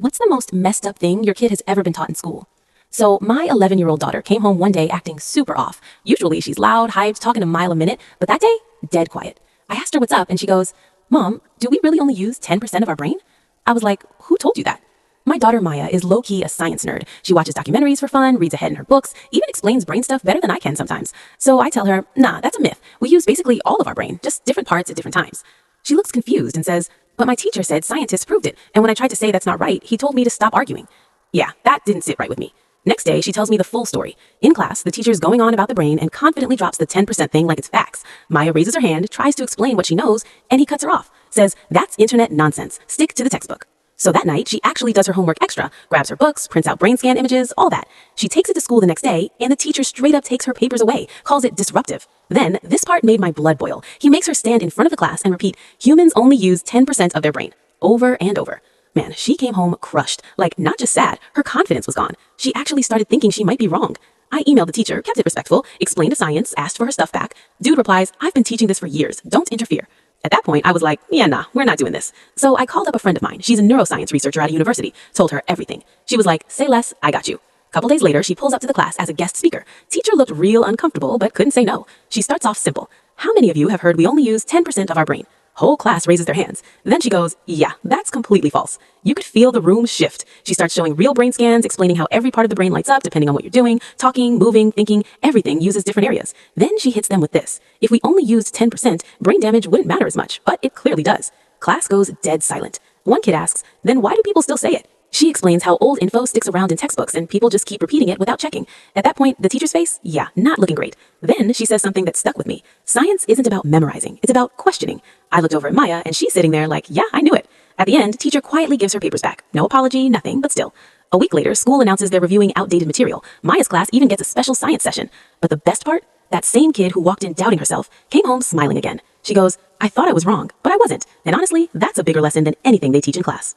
What's the most messed up thing your kid has ever been taught in school? So my 11-year-old daughter came home one day acting super off. Usually she's loud, hyped, talking a mile a minute, but that day, dead quiet. I asked her what's up and she goes, "Mom, do we really only use 10% of our brain?" I was like, "Who told you that?" My daughter Maya is low-key a science nerd. She watches documentaries for fun, reads ahead in her books, even explains brain stuff better than I can sometimes. So I tell her, nah, that's a myth. We use basically all of our brain, just different parts at different times. She looks confused and says, "But my teacher said scientists proved it, and when I tried to say that's not right, he told me to stop arguing." Yeah, that didn't sit right with me. Next day, she tells me the full story. In class, the teacher's going on about the brain and confidently drops the 10% thing like it's facts. Maya raises her hand, tries to explain what she knows, and he cuts her off. Says, "That's internet nonsense. Stick to the textbook." So that night, she actually does her homework extra, grabs her books, prints out brain scan images, all that. She takes it to school the next day, and the teacher straight up takes her papers away, calls it disruptive. Then, this part made my blood boil. He makes her stand in front of the class and repeat, "Humans only use 10% of their brain," over and over. Man, she came home crushed. Like, not just sad, her confidence was gone. She actually started thinking she might be wrong. I emailed the teacher, kept it respectful, explained the science, asked for her stuff back. Dude replies, "I've been teaching this for years. Don't interfere." At that point, I was like, yeah, nah, we're not doing this. So I called up a friend of mine. She's a neuroscience researcher at a university. Told her everything. She was like, "Say less, I got you." Couple days later, she pulls up to the class as a guest speaker. Teacher looked real uncomfortable, but couldn't say no. She starts off simple. "How many of you have heard we only use 10% of our brain?" Whole class raises their hands. Then she goes, "Yeah, that's completely false." You could feel the room shift. She starts showing real brain scans, explaining how every part of the brain lights up depending on what you're doing, talking, moving, thinking, everything uses different areas. Then she hits them with this. If we only used 10%, brain damage wouldn't matter as much, but it clearly does. Class goes dead silent. One kid asks, "Then why do people still say it?" She explains how old info sticks around in textbooks and people just keep repeating it without checking. At that point, the teacher's face, yeah, not looking great. Then she says something that stuck with me. Science isn't about memorizing, it's about questioning. I looked over at Maya and she's sitting there like, yeah, I knew it. At the end, teacher quietly gives her papers back. No apology, nothing, but still. A week later, school announces they're reviewing outdated material. Maya's class even gets a special science session. But the best part? That same kid who walked in doubting herself came home smiling again. She goes, "I thought I was wrong, but I wasn't. And honestly, that's a bigger lesson than anything they teach in class."